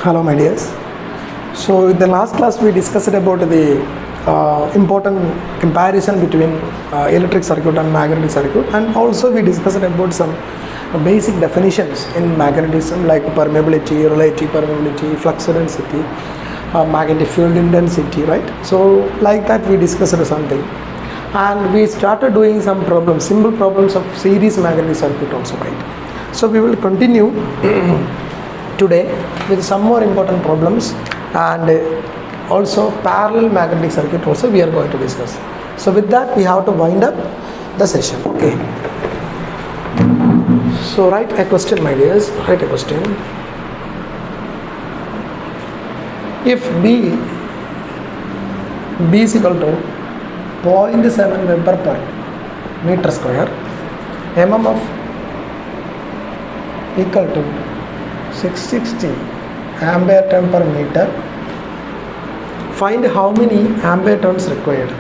Hello my dears. So in the last class we discussed about the important comparison between electric circuit and magnetic circuit, and also we discussed about some basic definitions in magnetism like permeability, relative permeability, flux density, magnetic field intensity, right? So like that we discussed something, and we started doing some problems, simple problems of series magnetic circuit also, right? So we will continue today with some more important problems, and also parallel magnetic circuit also we are going to discuss. So with that we have to wind up the session. Okay, so write a question my dears, write a question. If B is equal to 0.7 Weber per meter square, MMF equal to 660 ampere turn per meter, find how many ampere turns required.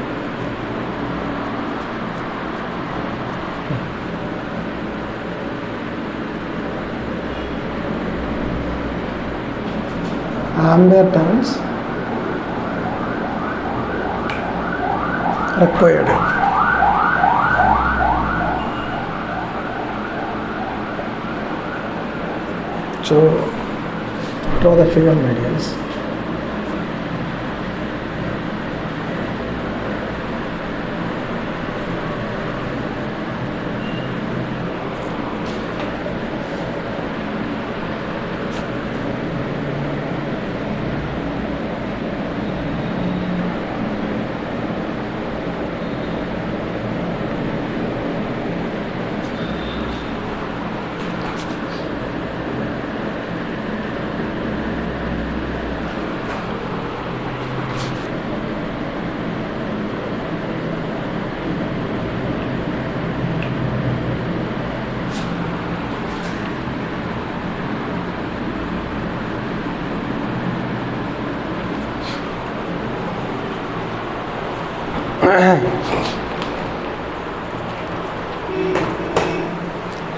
Ampere turns required. So draw the figure my dears.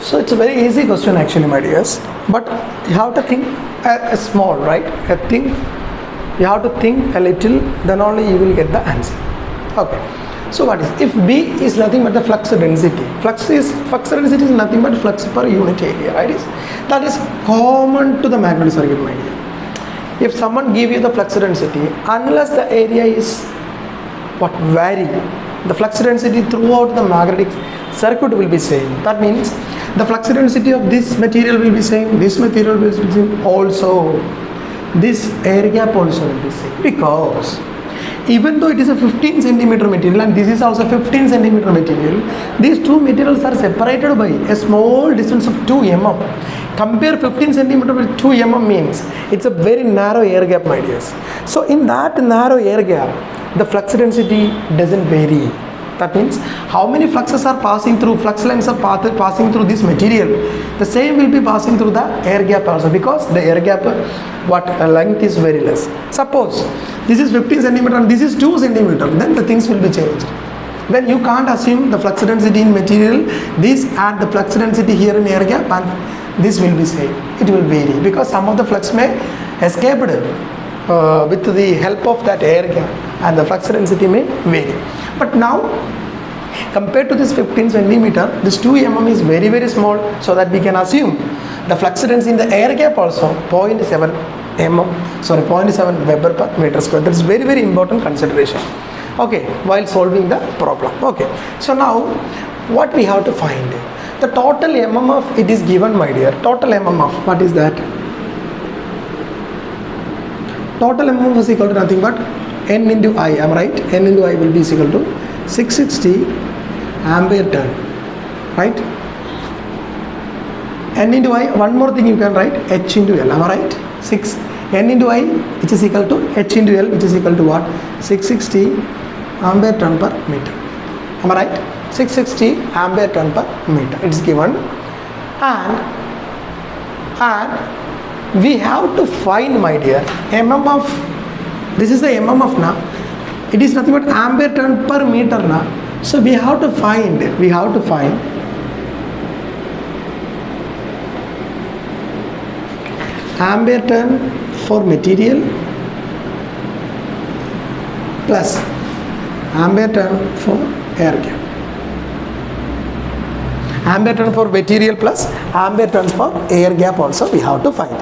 So it's a very easy question actually my dears, but you have to think a small, right? You have to think a little, then only you will get the answer. Okay, so what is, if B is nothing but the flux density, flux density is nothing but flux per unit area, right? That is common to the magnetic circuit my dear. If someone give you the flux density, unless the area is vary, the flux density throughout the magnetic circuit will be same. That means the flux density of this material will be same, this material will be same, also this air gap also will be same, because even though it is a 15 centimeter material and this is also 15 centimeter material, these two materials are separated by a small distance of 2 mm. Compare 15 centimeter with 2 mm means it's a very narrow air gap my dears. So in that narrow air gap, the flux density doesn't vary. That means how many fluxes are passing through, flux lines are passing through this material, the same will be passing through the air gap also, because the air gap length is very less. Suppose this is 15 centimeter and this is 2 centimeter, then the things will be changed. Then you can't assume the flux density in material, this and the flux density here in air gap, and this will be same. It will vary because some of the flux may escape with the help of that air gap, and the flux density may vary. But now compared to this 15 centimeter, this 2 mm is very very small, so that we can assume the flux density in the air gap also 0.7 Weber per meter square. That is very very important consideration, okay, while solving the problem. Okay, so now what we have to find, the total MMF it is given my dear. Total MMF, what is that? Total MMF is equal to nothing but N into I, am I right? N into I will be equal to 660 ampere turn, right? N into I, one more thing you can write, H into L, am I right? N into I which is equal to H into L, which is equal to what? 660 ampere turn per meter, am I right? 660 ampere turn per meter, it is given, and we have to find my dear MMF. This is the MMF now. It is nothing but ampere turn per meter now. So we have to find ampere turn for material plus ampere turn for air gap. Ampere turn for material plus ampere turns for air gap also we have to find.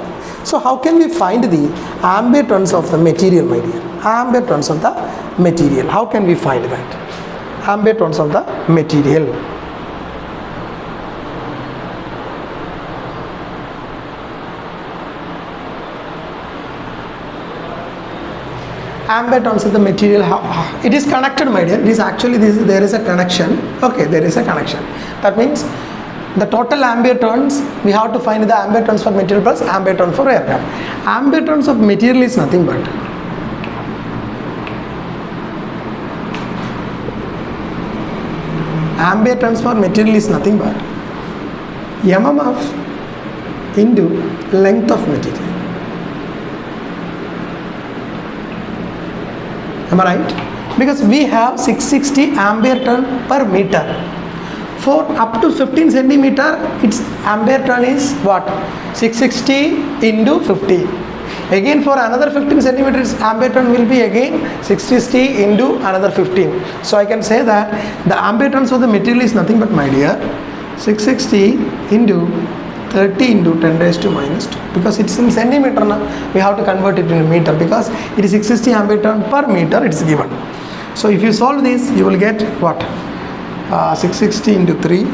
So how can we find the ampere turns of the material, my dear? Ampere turns of the material. How can we find that? Ampere turns of the material. Ampere turns of the material, it is connected, my dear. It is actually there is a connection. Okay, there is a connection. That means the total ampere turns, we have to find the ampere turns for material plus ampere turn for air gap. Ampere turns of material is nothing but ampere turns for material is nothing but mmf into length of material. Am I right? Because we have 660 ampere turn per meter. For up to 15 centimeter, its ampere turn is what? 660 into 50. Again for another 15 centimeters, ampere turn will be again 660 into another 15. So I can say that the ampere turns of the material is nothing but, my dear, 660 into 30 into 10 raised to minus 2, because it's in centimeter now, we have to convert it into meter, because it is 660 ampere turn per meter, it's given. So if you solve this, you will get what? 660 into 3,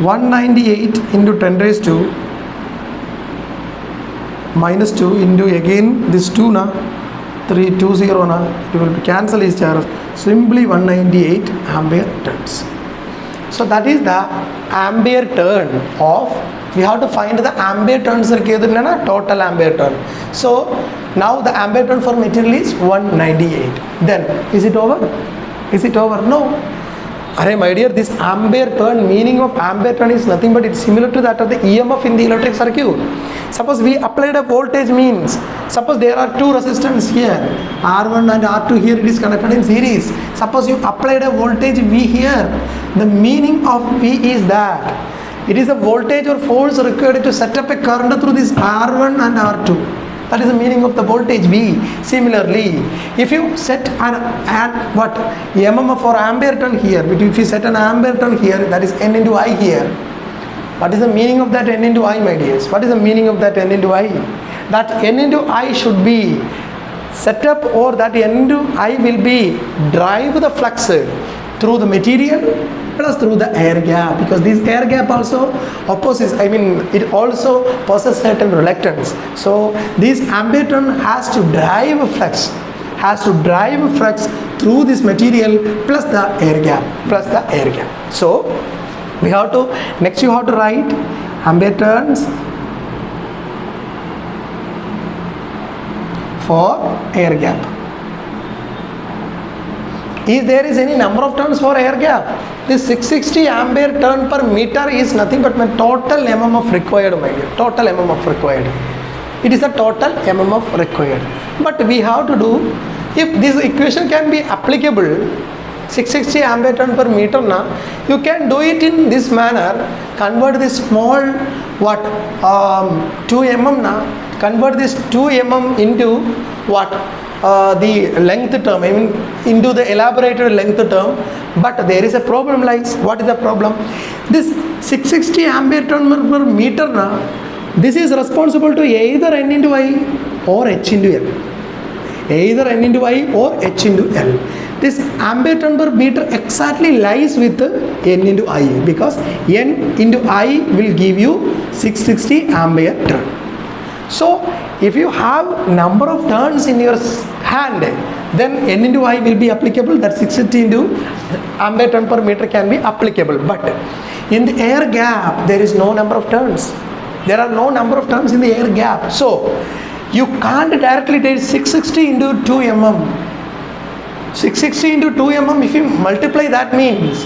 198 into 10 raised to minus 2 into again this 2 na 320 na, it will be cancel each other, simply 198 ampere turns. So that is the ampere turn of, we have to find the ampere turns total ampere turn. So now the ampere turn for material is 198. Then is it over? Is it over? No. Array, my dear, this ampere turn, meaning of ampere turn is nothing but it's similar to that of the EMF in the electric circuit. Suppose we applied a voltage, means suppose there are two resistance here, R1 and R2, here it is connected in series. Suppose you applied a voltage V here, the meaning of V is that it is a voltage or force required to set up a current through this R1 and R2. That is the meaning of the voltage V. Similarly, if you set an what mmf or ampere turn here, but if you set an ampere turn here, that is N into I here. What is the meaning of that N into I, my dears? What is the meaning of that N into I? That N into I should be set up, or that N into I will be drive the flux through the material plus through the air gap, because this air gap also opposes, it also possesses certain reluctance. So this ampere turn has to drive flux, through this material plus the air gap, So we have to, next you have to write ampere turns for air gap. Is there is any number of turns for air gap? This 660 ampere turn per meter is nothing but my total mmf required, my dear. Total mmf required. It is the total mmf required. But we have to do, if this equation can be applicable, 660 ampere turn per meter na, you can do it in this manner. Convert this small 2 mm na, convert this 2 mm into what? The length term, into the elaborated length term. But there is a problem lies. What is the problem? This 660 ampere turn per meter na, this is responsible to either N into I or H into L. Either N into I or H into L. This ampere turn per meter exactly lies with N into I, because N into I will give you 660 ampere turn. So if you have number of turns in your hand, then N into I will be applicable. That 660 into ampere turn per meter can be applicable. But in the air gap, there is no number of turns. There are no number of turns in the air gap. So you can't directly take 660 into 2 mm. 660 into 2 mm, if you multiply, that means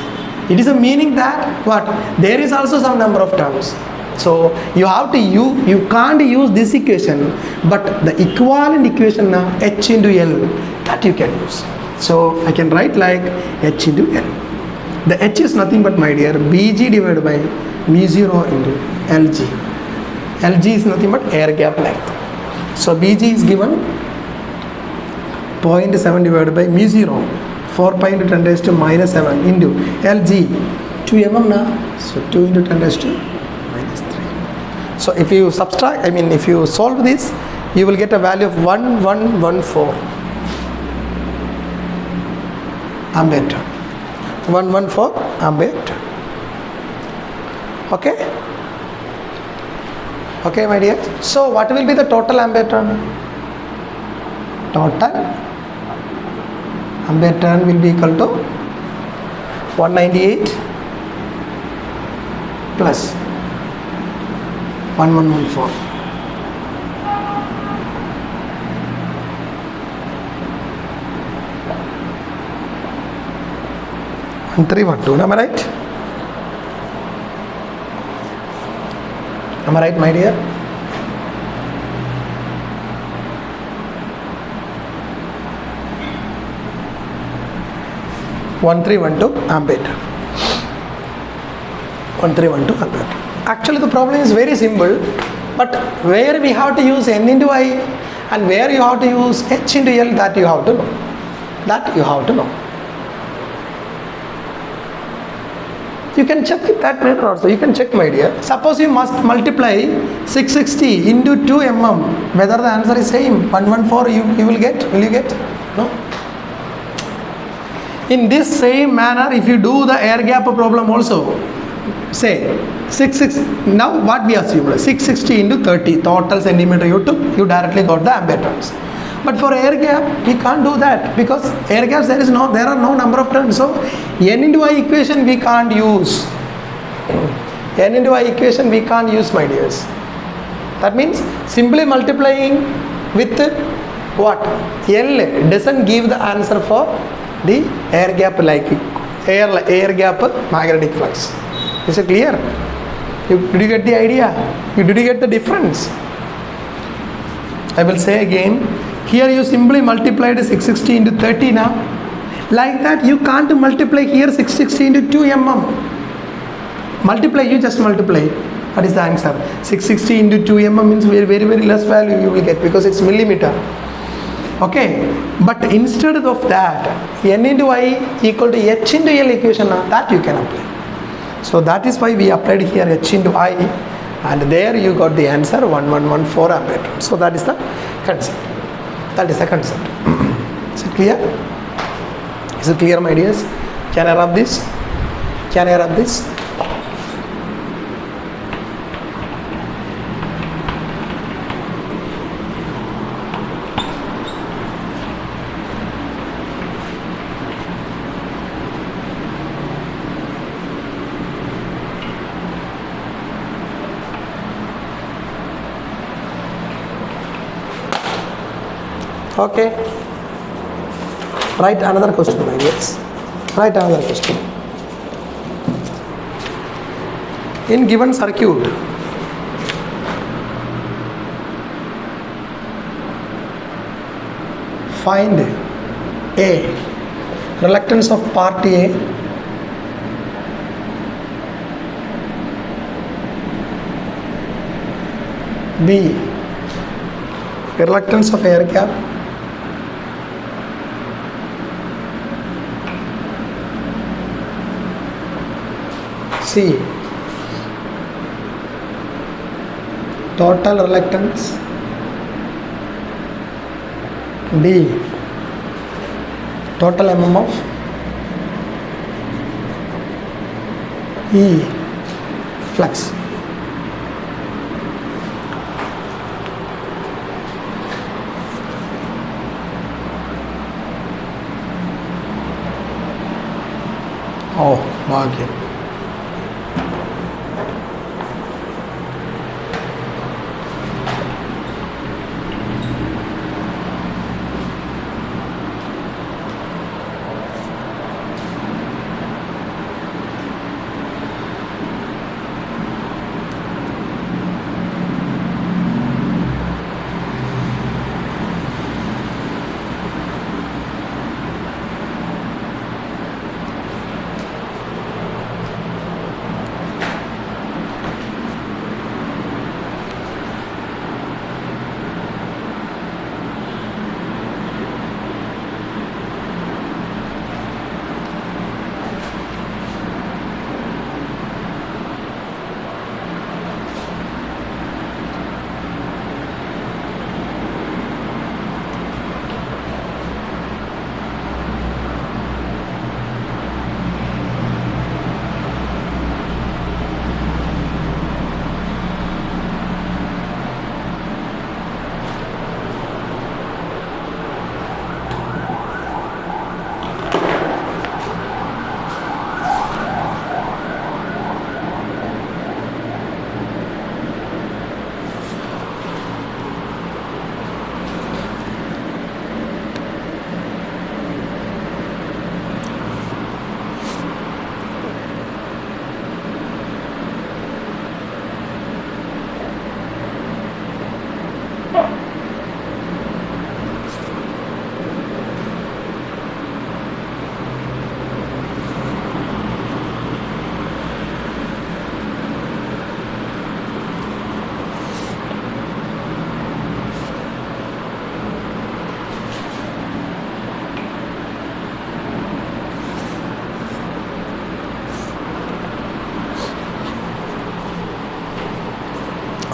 it is a meaning that what? There is also some number of turns. So you have to you can't use this equation, but the equivalent equation H into L, that you can use. So I can write like H into L. The H is nothing but, my dear, Bg divided by mu0 into Lg. Lg is nothing but air gap length. So Bg is given 0.7 divided by mu 0, 4 pi into 10 raised to minus 7 into Lg 2 mm na, so 2 into 10 raised to minus 3. So if you subtract, if you solve this, you will get a value of 1114 ampere turn. 114 ampere turn. Okay? Okay, my dear. So what will be the total ampere turn? Total ampere turn will be equal to 198 plus 1114. 1312. Am I right? Am I right, my dear? ampere. 1312 ampere. Actually, the problem is very simple, but where we have to use n into I and where you have to use h into L, that you have to know. You can check it that later also. You can check, my dear. Suppose you must multiply 660 into 2 mm. Whether the answer is same, 114 you will get. Will you get? No. In this same manner, if you do the air gap problem also, say 660. Now what we assume, 660 into 30 total centimeter you took, you directly got the ampere turns. But for air gap, we can't do that, because air gaps there are no number of turns. So n into I equation we can't use. N into I equation we can't use, my dears. That means simply multiplying with what? L doesn't give the answer for the air gap, like air gap magnetic flux. Is it clear? Did you get the idea? Did you get the difference? I will say again. Here you simply multiplied 660 into 30 now. Like that you can't multiply here 660 into 2 mm. Multiply, you just multiply. What is the answer? 660 into 2 mm means very, very, very less value you will get, because it's millimeter. Okay, but instead of that, n into I equal to h into L equation, that you can apply. So that is why we applied here h into I, and there you got the answer 1114 ampere. So that is the concept. Is it clear? Is it clear, my dears? Can I rub this? Okay. Write another question, my dears. Write another question. In given circuit, find A, reluctance of part A, B, reluctance of air gap, C, total reluctance, D, total mm of E, flux. Oh, bhagya.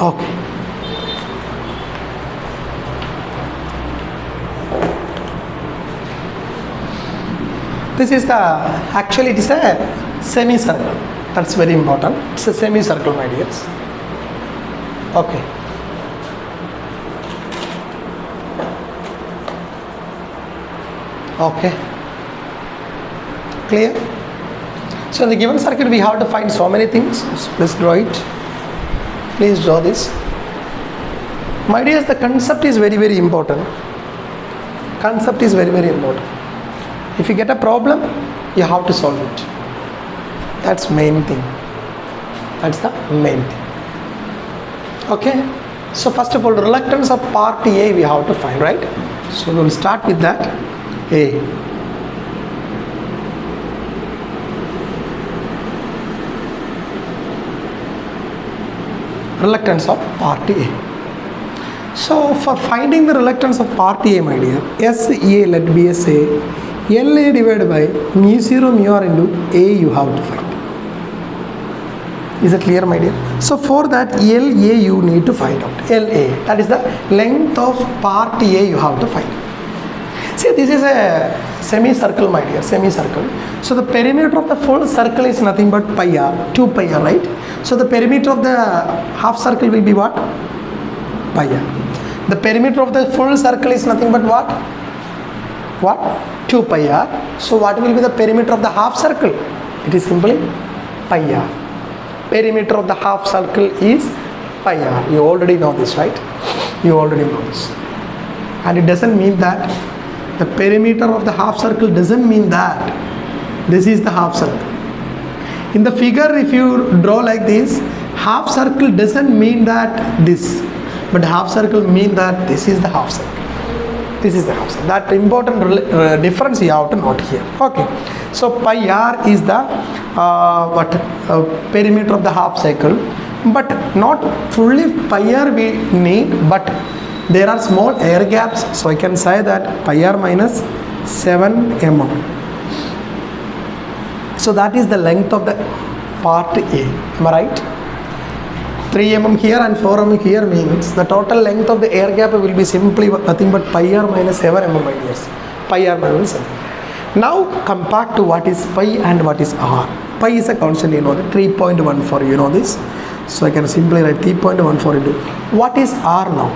Okay. This is the, actually it is a semicircle. That's very important. It's a semicircle, my dears. Okay. Okay. Clear? So in the given circuit we have to find so many things. So please draw it. Please draw this. My dears, the concept is very, very important. Concept is very, very important. If you get a problem, you have to solve it. That's main thing. That's the main thing. Okay. So first of all, reluctance of part A we have to find, right? So we will start with that. A. Reluctance of part A. So for finding the reluctance of part A, my dear, SA, let be SA, LA divided by mu 0 mu r into A you have to find. Is it clear, my dear? So for that LA you need to find out. LA, that is the length of part A you have to find. See, this is a semicircle, my dear, semicircle. So the perimeter of the full circle is nothing but pi r, 2 pi r, right? So the perimeter of the half circle will be what? Pi r. The perimeter of the full circle is nothing but what? What? 2 pi r. So what will be the perimeter of the half circle? It is simply pi r. Perimeter of the half circle is pi r. You already know this, right? You already know this. And it doesn't mean that the perimeter of the half circle doesn't mean that this is the half circle. In the figure, if you draw like this, half circle doesn't mean that this, but half circle mean that this is the half circle. This is the half circle. That important difference you have to note here. Okay. So pi r is the perimeter of the half circle, but not fully pi r we need, but there are small air gaps. So I can say that pi r minus 7 mm. So that is the length of the part A. Am I right? 3 mm here and 4 mm here means the total length of the air gap will be simply nothing but pi r minus 7 mm, my dears. Pi r minus 7. Now come back to what is pi and what is r. Pi is a constant, you know, the 3.14, you know this. So I can simply write 3.14 into what is r now?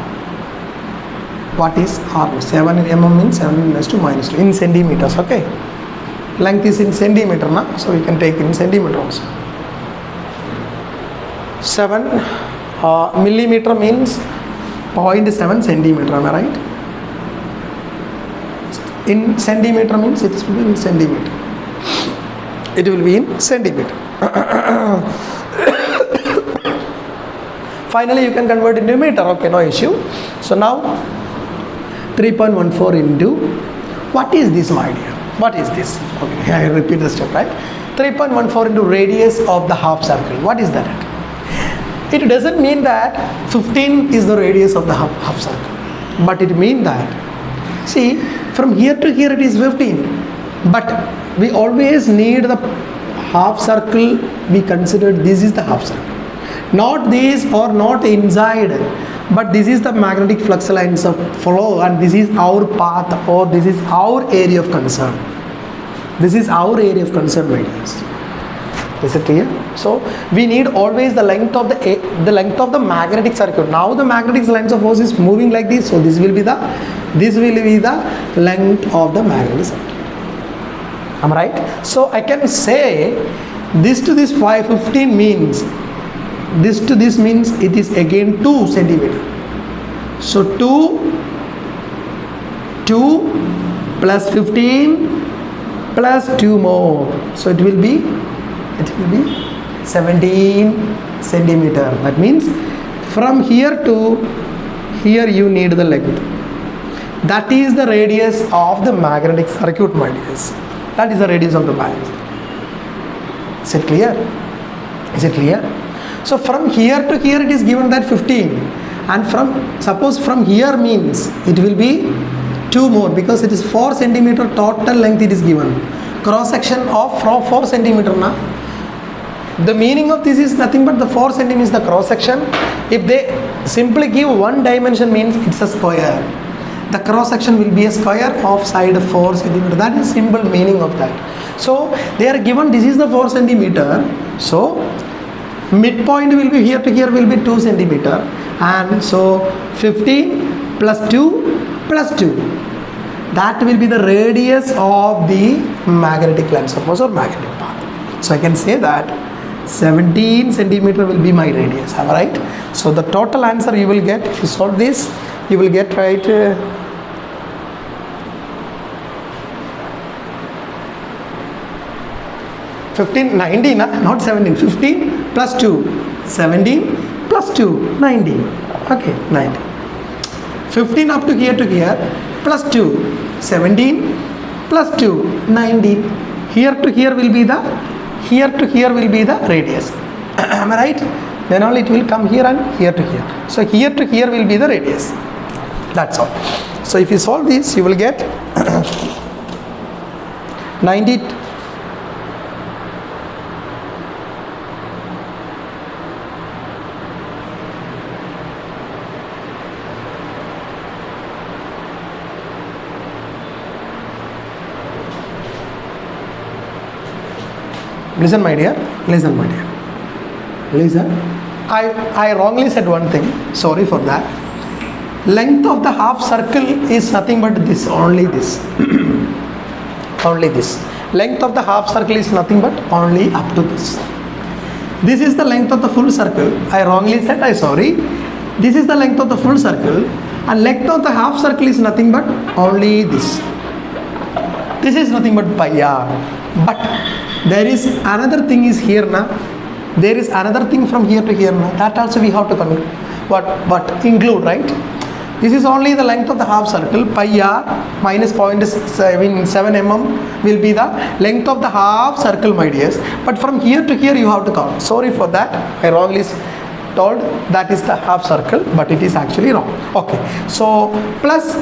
What is r? 7 mm means 7 raised to minus 2 in centimeters. Okay. Length is in centimeter now, so we can take in centimeter also. 7 millimeter means 0.7 centimeter. Am I right? In centimeter means it will be in centimeter. It will be in centimeter. Finally, you can convert into meter. Okay, no issue. So now 3.14 into what is this, my dear? What is this? Okay, I repeat the step, right? 3.14 into radius of the half circle. What is that? It doesn't mean that 15 is the radius of the half circle, but it means that, see, from here to here it is 15, but we always need the half circle. We consider this is the half circle, not this or not inside, but this is the magnetic flux lines of flow, and this is our path, or this is our area of concern. This is our area of concern, my dears. Is it clear? So we need always the length of the magnetic circuit. Now the magnetic lines of force is moving like this, so this will be the length of the magnetic circuit. Am I right? So I can say this to this 515 means this to this means it is again 2 centimeter. So 2 plus 15 plus 2 more. So it will be 17 centimeter. That means from here to here you need the length. That is the radius of the magnetic circuit, my dears. That is the radius of the magnetic circuit. Is it clear? Is it clear? So from here to here it is given that 15, and suppose from here means it will be 2 more, because it is 4 centimeter total length it is given. Cross section of 4 centimeter na. The meaning of this is nothing but the 4 cm is the cross section. If they simply give one dimension, means it's a square. The cross section will be a square of side 4 cm. That is simple meaning of that. So they are given this is the 4 cm. So midpoint will be here to here will be 2 cm, and so 15 plus 2 plus 2, that will be the radius of the magnetic line surface or magnetic path. So I can say that 17 centimeter will be my radius. Am I right? So the total answer you will get, if you solve this, you will get right 15, 19, not 17, 15 plus 2, 17 plus 2, 19. Okay, 19. 15 up to here plus 2, 17 plus 2, 19. Here to here will be the radius. Am I right? Then only it will come here and here to here. So here to here will be the radius. That's all. So if you solve this, you will get 90. Listen my dear, listen my dear, listen. I wrongly said one thing, sorry for that. Length of the half circle is nothing but this, only this. Only this. Length of the half circle is nothing but only up to this. This is the length of the full circle. I wrongly said, I sorry. This is the length of the full circle, and length of the half circle is nothing but only this. This is nothing but pi r. But there is another thing is here now. There is another thing from here to here now. That also we have to include, right? This is only the length of the half circle. Pi r minus 0.7 mm will be the length of the half circle, my dears. But from here to here you have to count. Sorry for that. I wrongly told that is the half circle, but it is actually wrong. Okay. So plus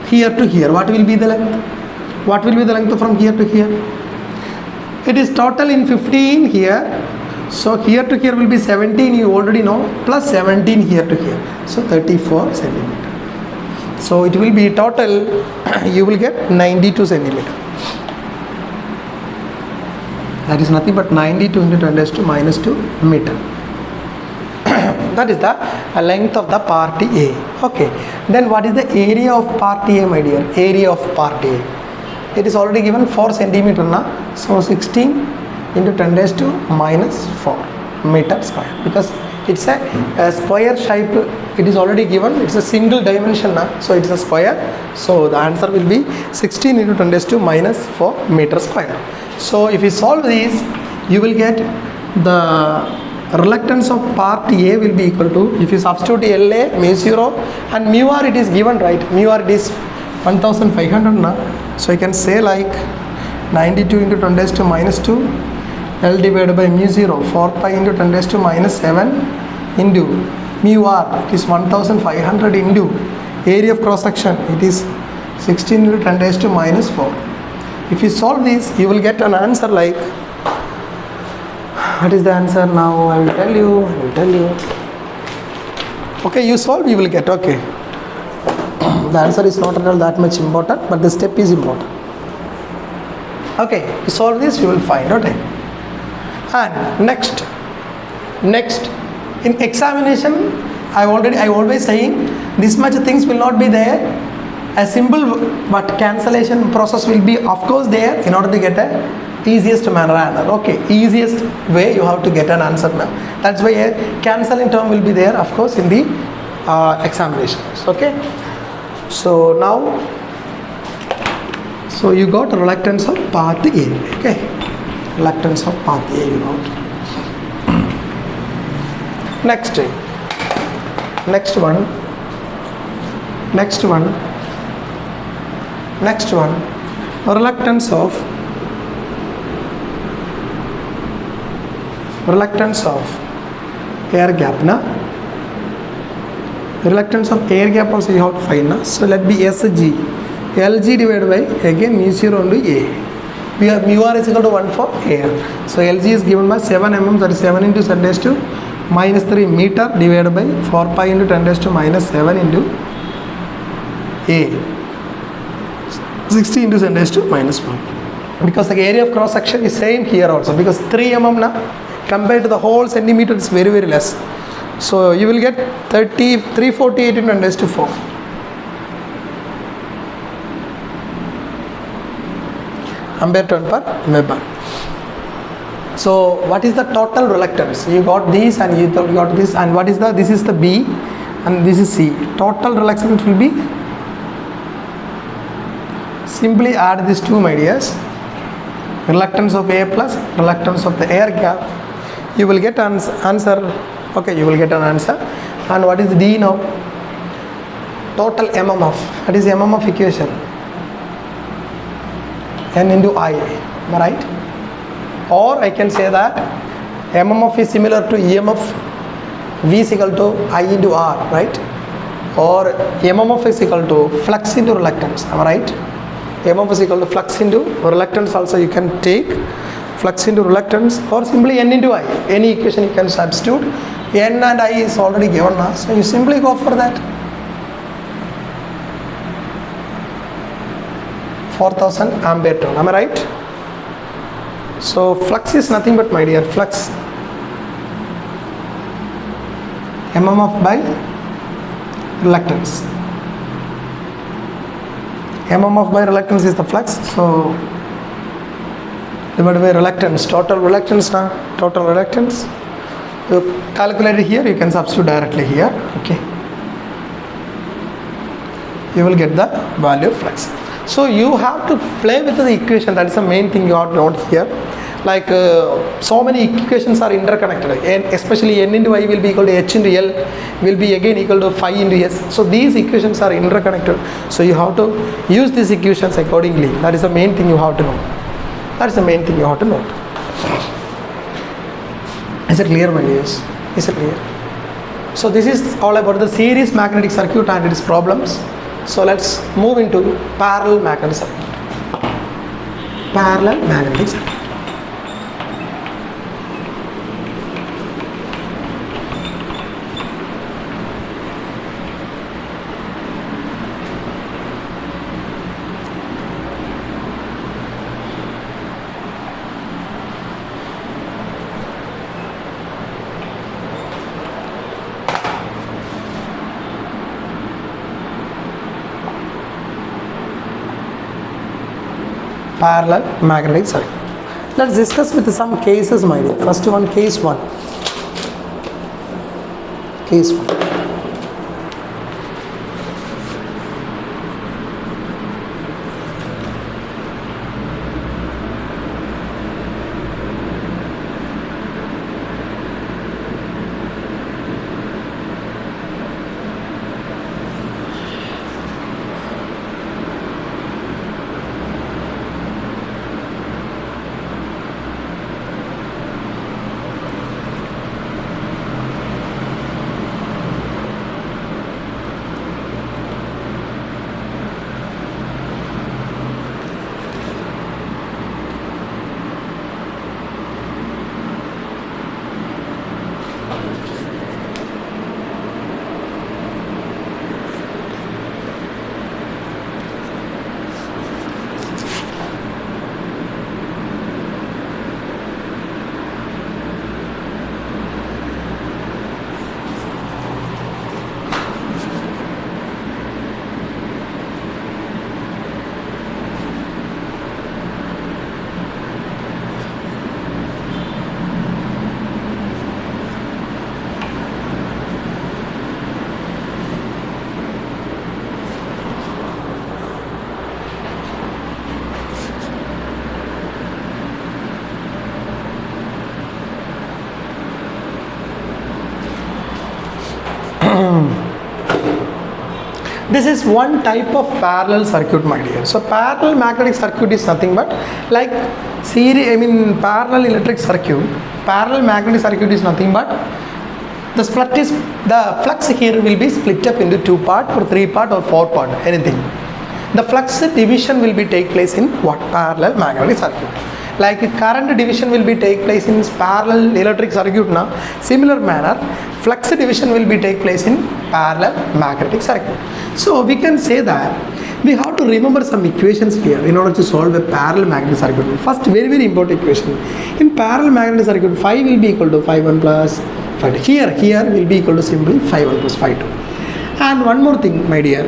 here to here, what will be the length? What will be the length from here to here? It is total in 15 here. So here to here will be 17, you already know, plus 17 here to here. So 34 centimeter. So it will be total, you will get 92 centimeter. That is nothing but 92 into 10 raised to minus 2 meter. That is the length of the part A. Okay. Then what is the area of part A, my dear? Area of part A. It is already given 4 centimeter now. So 16 into 10 raised to minus 4 meter square, because it's a square shape. It is already given. It's a single dimension now, so it's a square. So the answer will be 16 into 10 raised to minus 4 meter square. So if you solve these, you will get the reluctance of part A will be equal to, if you substitute LA, mu 0 and mu r, it is given, right? Mu r it is 1500 now. So I can say like 92 into 10 raised to minus 2 L divided by mu 0, 4 pi into 10 raised to minus 7 into mu r, it is 1500 into area of cross section, it is 16 into 10 raised to minus 4. If you solve this, you will get an answer like, what is the answer now? I will tell you. Okay, you solve, you will get, okay. The answer is not at all that much important, but the step is important. Okay, you solve this, you will find, okay. And next in examination, I always saying this much things will not be there. A simple but cancellation process will be of course there in order to get a easiest manner answer. Okay, easiest way you have to get an answer now. That's why a cancelling term will be there, of course, in the examinations. Okay. So now, so you got reluctance of path A. Okay, reluctance of path A you got. Next one, reluctance of air gap na. Reluctance of air gap also you have to find na. So let be SG, LG divided by again mu 0 into A. mu r is equal to 1 for air. So Lg is given by 7 mm, that is 7 into 10 raised to minus 3 meter divided by 4 pi into 10 raised to minus 7 into A, 60 into 10 raised to minus 1. Because the area of cross section is same here also, because 3 mm na compared to the whole centimeter is very less. So you will get 348 into 10 raised to 4. Ampere turn per Weber. So what is the total reluctance? You got this and you got this, and what is this is the B and this is C. Total reluctance will be, simply add these two, my dears. Reluctance of A plus reluctance of the air gap. You will get answer. Okay, you will get an answer. And what is D now? Total mmf. What is mmf equation? N into I. Am I right? Or I can say that mmf is similar to EMF. V is equal to I into R, right? Or mmf is equal to flux into reluctance. Am I right? mmf is equal to flux into reluctance. Also you can take flux into reluctance, or simply N into I. Any equation you can substitute. N and I is already given now, so you simply go for that. 4000 ampere turn. Am I right? So flux is nothing but, my dear, flux mmf by reluctance. mmf by reluctance is the flux, so divided by reluctance, total reluctance now, total reluctance. You calculate it here, you can substitute directly here. Okay, you will get the value of flux. So you have to play with the equation. That is the main thing you have to note here. Like so many equations are interconnected, and especially N into I will be equal to H into L will be again equal to phi into S. So these equations are interconnected. So you have to use these equations accordingly. That is the main thing you have to know. That is the main thing you have to note. Is it clear, my dears? Is it clear? So this is all about the series magnetic circuit and its problems. So let's move into parallel magnetic circuit. Parallel magnetic circuit. Parallel magnetic circuit. Let's discuss with some cases, my dear. First one, case 1. Case 1. This is one type of parallel circuit, my dear. So parallel magnetic circuit is nothing but like parallel electric circuit. Parallel magnetic circuit is nothing but the flux here will be split up into 2 part or 3 part or 4 part, anything. the flux division will be take place in what? Parallel magnetic circuit. Like current division will be take place in parallel electric circuit now, similar manner flux division will be take place in parallel magnetic circuit. So we can say that we have to remember some equations here in order to solve a parallel magnetic circuit. First, very important equation. In parallel magnetic circuit, phi will be equal to phi 1 plus phi 2. Here will be equal to simply phi 1 plus phi 2. And one more thing, my dear,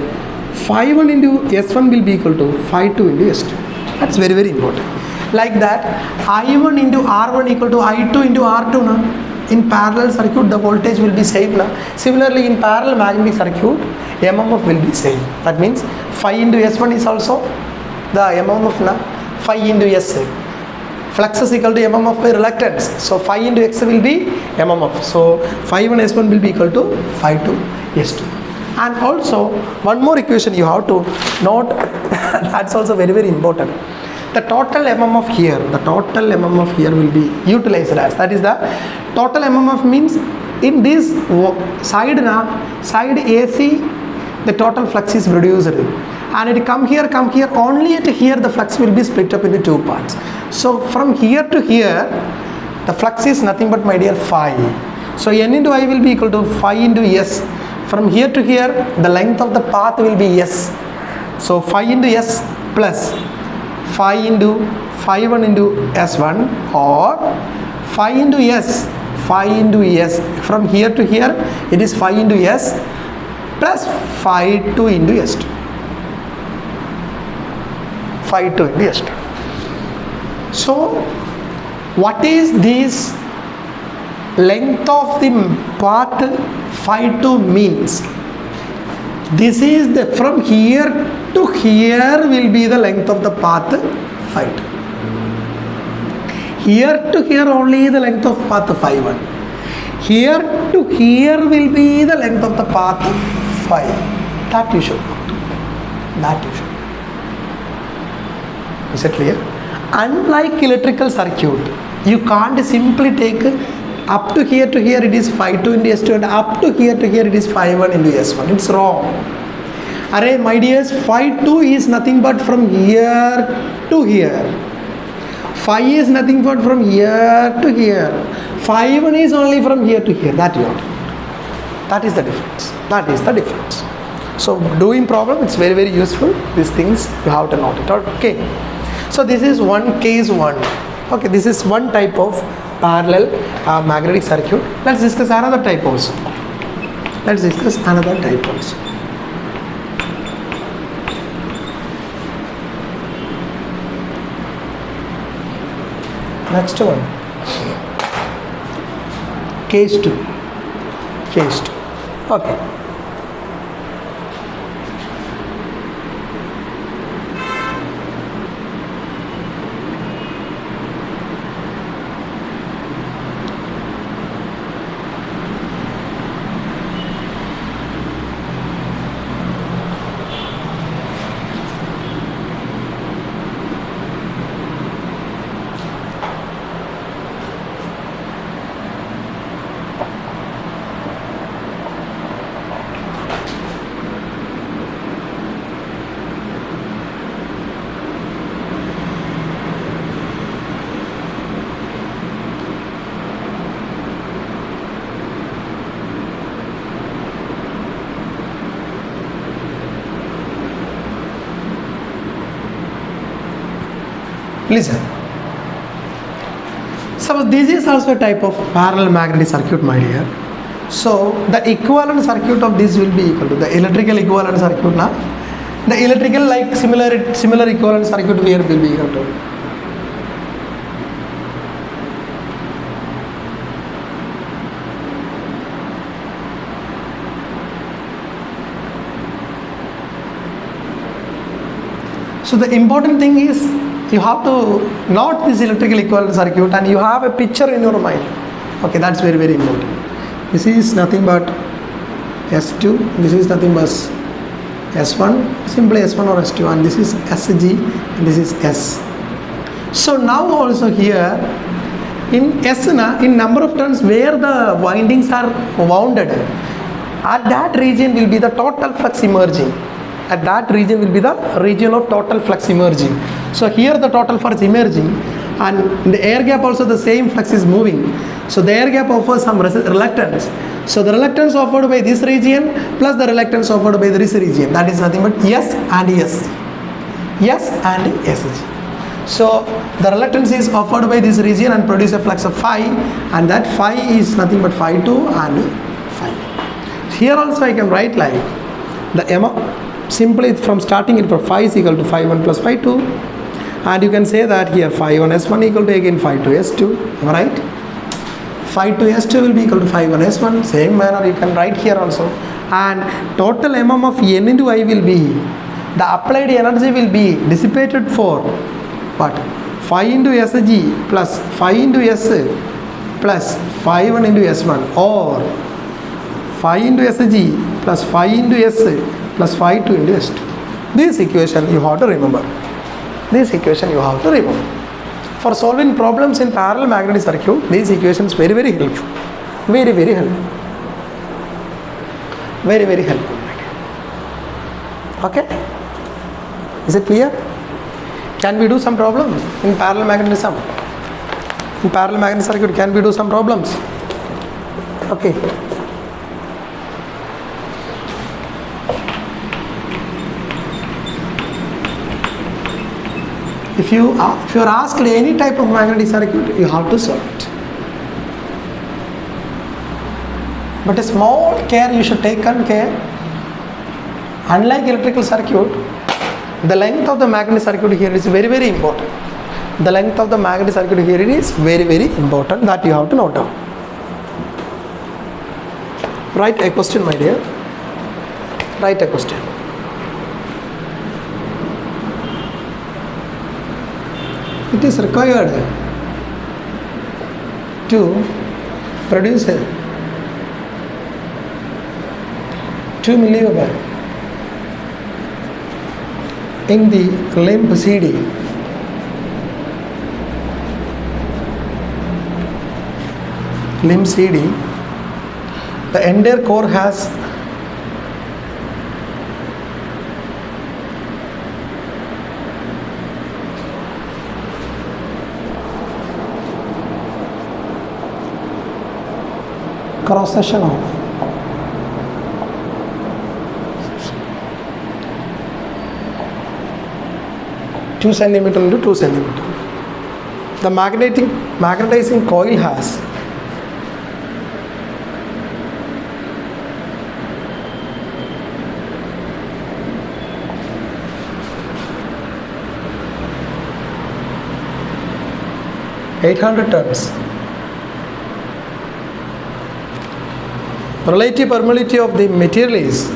phi 1 into S1 will be equal to phi 2 into S2. That's very important. Like that, I1 into R1 equal to I2 into R2 now. In parallel circuit, the voltage will be same now. Similarly, in parallel magnetic circuit, MMF will be same. That means phi into S1 is also the MMF now. Phi into S. Flux is equal to MMF by reluctance. So phi into X will be MMF. So phi 1 S1 will be equal to phi 2 S2. And also one more equation you have to note. That's also very important. The total MMF here, will be utilized as, that is the total MMF means in this side AC, the total flux is produced, and it come here, only at here the flux will be split up into two parts. So from here to here, the flux is nothing but, my dear, phi. So N into I will be equal to phi into S. From here to here, the length of the path will be S. So phi into S plus phi into phi 1 into S1 or phi into S, from here to here it is phi into S plus phi 2 into S2, So what is this length of the path phi 2 means? This is the, from here to here will be the length of the path phi 2. Here to here only the length of path phi 1. Here to here will be the length of the path phi. That you should note. Is it clear? Unlike electrical circuit, you can't simply take up to here it is phi 2 into S2 and up to here it is phi 1 into S1. It's wrong. Array, my dears, phi 2 is nothing but from here to here. Phi is nothing but from here to here. Phi 1 is only from here to here. That you have to. That is the difference. So doing problem, it's very useful. These things you have to note it out. Okay. So this is one case one. Okay, this is one type of parallel magnetic circuit. Let's discuss another type also. Next one, case 2. Okay. Listen. So this is also a type of parallel magnetic circuit, my dear. So the equivalent circuit of this will be equal to the electrical equivalent circuit now. The electrical like similar equivalent circuit here will be equal to. So the important thing is you have to note this electrical equivalent circuit and you have a picture in your mind. Okay, that's very important. This is nothing but S2, this is nothing but S1, simply S1 or S2, and this is SG and this is S. So now also here in S, in number of turns where the windings are wounded, at that region will be the total flux emerging. at that region will be the region of total flux emerging. So here the total flux emerging, and in the air gap also the same flux is moving. So the air gap offers some reluctance. So the reluctance offered by this region plus the reluctance offered by this region, that is nothing but S and S. S and SG. So the reluctance is offered by this region and produce a flux of phi, and that phi is nothing but phi 2 and phi. Here also I can write like the simply from starting it for phi is equal to phi 1 plus phi 2, and you can say that here phi 1 S1 equal to again phi 2 S2, am I right? Phi 2 S2 will be equal to phi 1 S1, same manner you can write here also, and total of N into I will be, the applied energy will be dissipated for what? Phi into Sg plus phi into S plus phi 1 into S1, or phi into Sg plus phi into S plus phi 2 into S2. This equation you have to remember. This equation you have to remember. For solving problems in parallel magnetic circuit, these equations very helpful. Very helpful. Very helpful. Okay? Is it clear? Can we do some problems in parallel magnetism? In parallel magnetic circuit, can we do some problems? Okay. If you are asked any type of magnetic circuit, you have to solve it. But a small care you should take care. Unlike electrical circuit, the length of the magnetic circuit here is very important. The length of the magnetic circuit here is very important, that you have to note down. Write a question, my dear. Write a question. It is required to produce a 2 milliamp in the limb CD. Limb CD, the entire core has cross section of 2 centimeter into 2 centimeter. The magnetizing coil has (800 turns). Relative permeability of the material is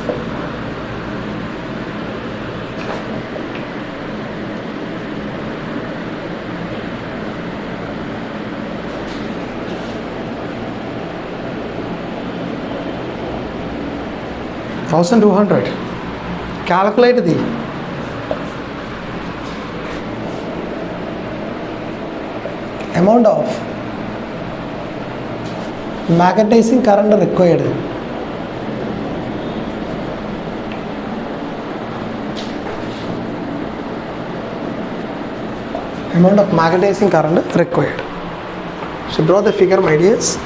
(1,200). Calculate the amount of magnetizing current required. Amount of magnetizing current required. So draw the figure, my dears.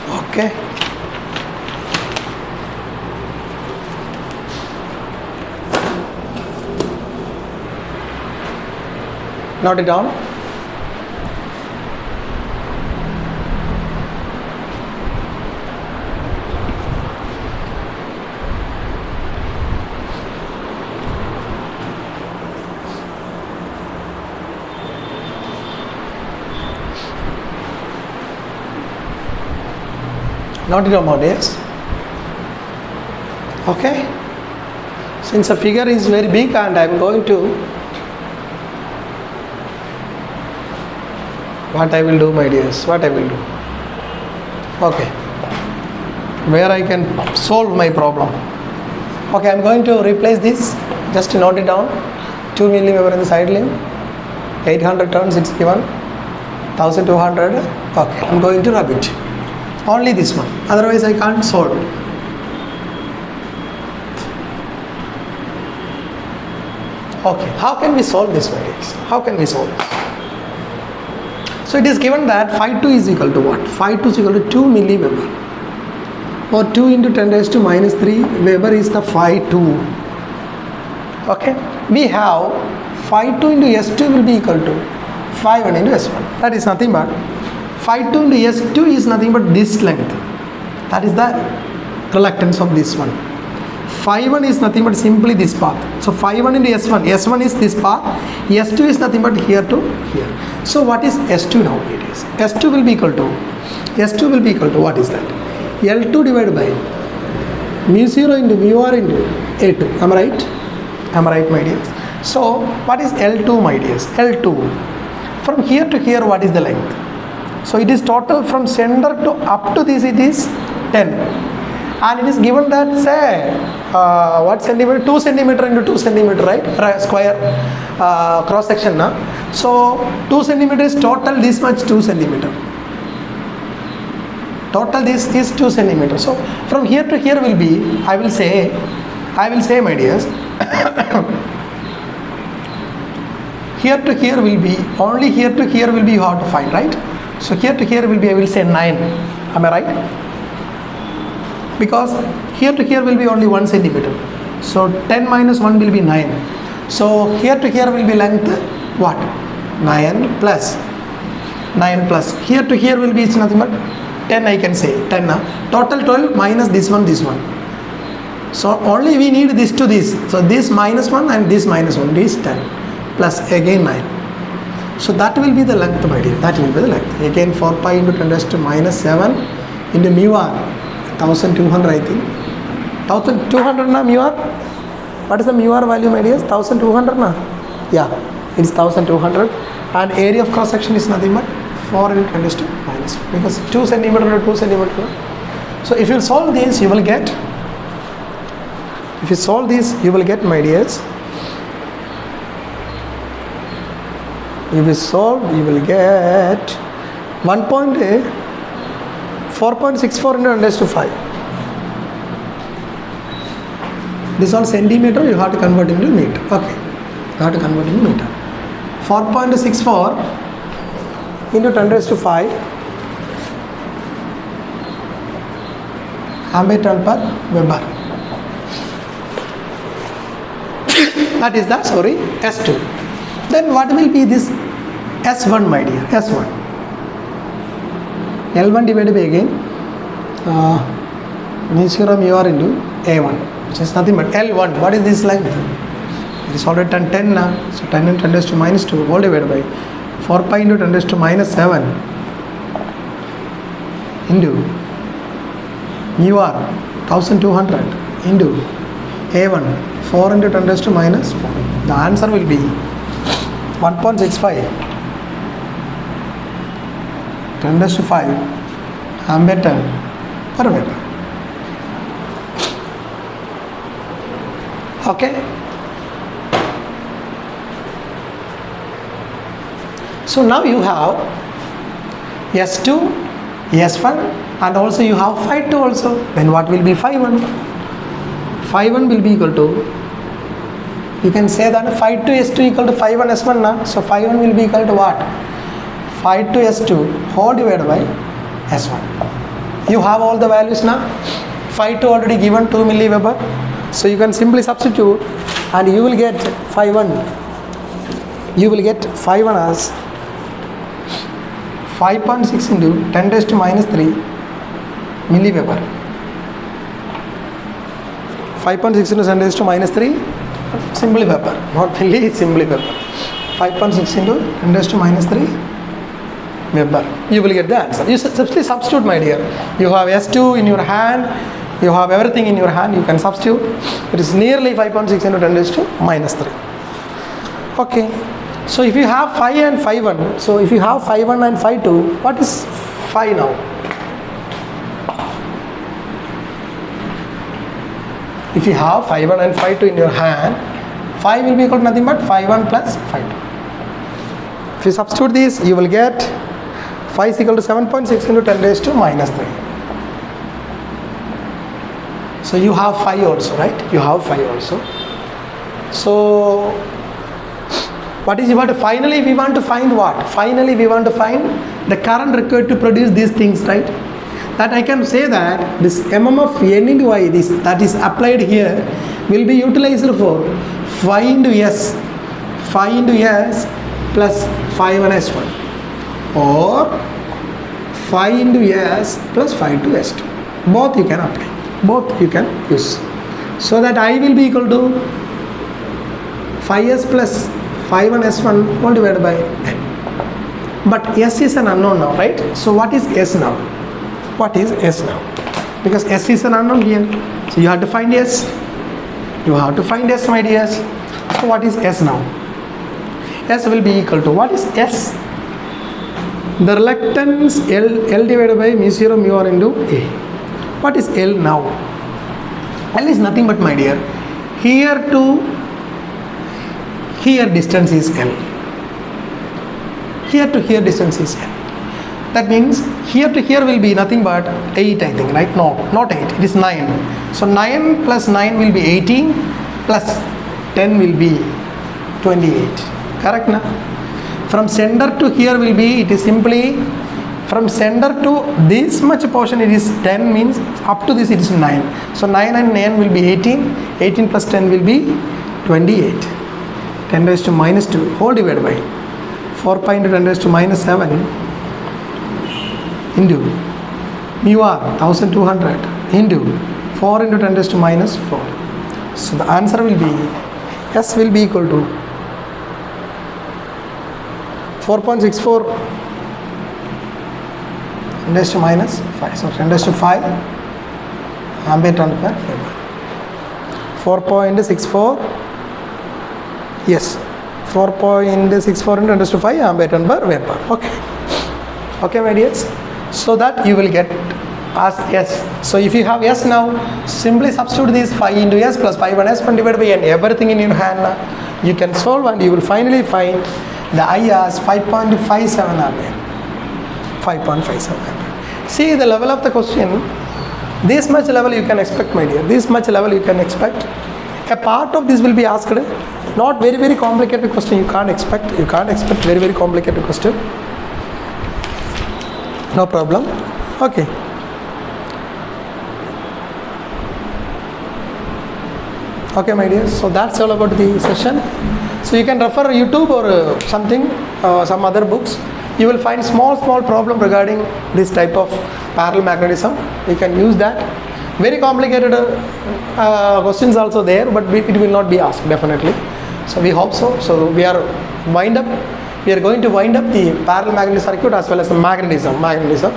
Okay. Note it down. Note it down, nowadays. Okay. Since the figure is very big and I am going to, what I will do, my dears, what I will do. Okay. Where I can solve my problem. Okay, I am going to replace this. Just note it down. 2 millimeter in the side limb. 800 turns it's given. 1200. Okay, I am going to rub it. Only this one. Otherwise I can't solve. Okay, how can we solve this, my dears? How can we solve this? So it is given that phi2 is equal to what? Phi2 is equal to 2 milliweber, or 2 into 10 raised to minus 3 Weber is the phi2. Okay, we have phi2 into S2 will be equal to phi1 into S1. That is nothing but phi2 into S2 is nothing but this length. That is the reluctance of this one. Phi1 is nothing but simply this path. So phi1 into S1. S1 is this path. S2 is nothing but here to here. So what is S2 now? It is S2 will be equal to what is that? L2 divided by mu 0 into mu r into A2. Am I right? Am I right, my dears? So what is L2, my dears? L2. From here to here, what is the length? So it is total from center to up to this, it is 10. And it is given that, say, what centimeter? 2 centimeter into 2 centimeter, right? Square cross section. Na? So 2 centimeter is total this much 2 centimeter. Total this is 2 centimeter. So from here to here will be, I will say, my dears, here to here will be, only here to here will be you have to find, right? So here to here will be, I will say 9. Am I right? Because here to here will be only 1 centimeter. So 10 minus 1 will be 9. So here to here will be length what? 9 plus. Here to here will be, it's nothing but 10, I can say 10. Total 12 minus this one. So only we need this to this. So this minus 1 and this minus 1 is 10 plus again 9. So that will be the length, my dear. That will be the length. Again 4 pi into 10 raised to minus 7 into mu r. 1200, I think. 1200 na mu r? What is the mu r value, my dears? 1200 na? Yeah, it's 1200. And area of cross section is nothing but 4 into 10 raised to minus 4. Because 2 centimeter to 2 centimeter. So if you solve this, you will get. If you solve this, you will get, my dears. If you solve, you will get 4.64 into 10 raised to 5. This all centimeter, you have to convert into meter. Okay, you have to convert into meter. 4.64 into 10 raised to 5 ampere turn per Weber. That is the, S2. Then what will be this S1, my dear? S1. L1 divided by again mu 0 mu r into A1, which is nothing but L1. What is this length? It is already 10 now. So 10 into 10 raised to minus 2 all divided by 4 pi into 10 raised to minus 7 into mu r 1200 into A1 4 into 10 raised to minus 4. The answer will be 1.65 10 raised to 5 ampere turn per Weber. Okay. So now you have S2, S1 and also you have phi2 also. Then what will be phi1? Phi1 will be equal to, you can say that phi2 S2 equal to phi1 S1 na? So phi1 will be equal to what? Phi2 S2 whole divided by S1. You have all the values now. Phi 2 already given 2 milliweber. So you can simply substitute and you will get phi 1. You will get phi 1 as 5.6 into 10 raised to minus 3 milliweber. 5.6 into 10 raised to minus 3 simply Weber, not milli, simply Weber. 5.6 into 10 raised to minus 3 Weber. You will get the answer. You simply substitute, my dear. You have S2 in your hand, you have everything in your hand, you can substitute. It is nearly 5.6 into 10 raised to minus 3. Okay. So if you have phi and phi 1, so if you have phi 1 and phi 2, what is phi now? If you have phi 1 and phi 2 in your hand, phi will be equal to nothing but phi 1 plus phi 2. If you substitute this, you will get phi is equal to 7.6 into 10 raised to minus 3. So you have phi also, right? You have phi also. So what is about finally we want to find what? Finally we want to find the current required to produce these things, right? That I can say that this MMF N into I, this that is applied here, will be utilized for phi into S plus phi 1 S1 or phi into S plus phi 2 S2. Both you can apply, both you can use. So that I will be equal to phi S plus phi 1 S1 all divided by N. But S is an unknown now, right? So what is S now? What is S now? Because S is an unknown here. So you have to find S. You have to find S, my dears. So what is S now? S will be equal to, what is S? The reluctance L divided by mu 0 mu r into A. What is L now? L is nothing but, my dear, here to here distance is L. Here to here distance is L. That means here to here will be nothing but 8, I think, right? No, not 8, it is 9. So 9 plus 9 will be 18 plus 10 will be 28. Correct na? From center to here will be, it is simply from center to this much portion it is 10, means up to this it is 9. So 9 and 9 will be 18, 18 plus 10 will be 28. 10 raised to minus 2 whole divided by 4 pi into 10 raised to minus 7 into mu r 1200 into 4 into 10 raised to minus 4. So the answer will be, S will be equal to 4.64 10 raised to minus 5. So 10 raised to 5 ampere turn per Weber. 4.64, yes, 4.64 into 10 raised to 5 ampere turn per Weber. Okay. Okay, my dears. So that you will get as S. So if you have S now, simply substitute this phi into S plus phi 1 S1 divided by N, everything in your hand now. You can solve and you will finally find the I as 5.57 ampere. 5.57 ampere. See the level of the question. This much level you can expect, my dear. This much level you can expect. A part of this will be asked. Not very, very complicated question. You can't expect. You can't expect very, very complicated question. No problem. Okay. Okay, my dear. So that's all about the session. So you can refer YouTube or something, some other books. You will find small problem regarding this type of parallel magnetism. You can use that. Very complicated questions also there, but it will not be asked definitely. So we hope so. So we are going to wind up the parallel magnetic circuit as well as the magnetism.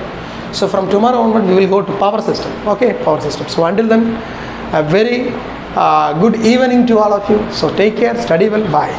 So from tomorrow onward we will go to power system. Okay, power system. So until then, a very good evening to all of you. So take care, study well, bye.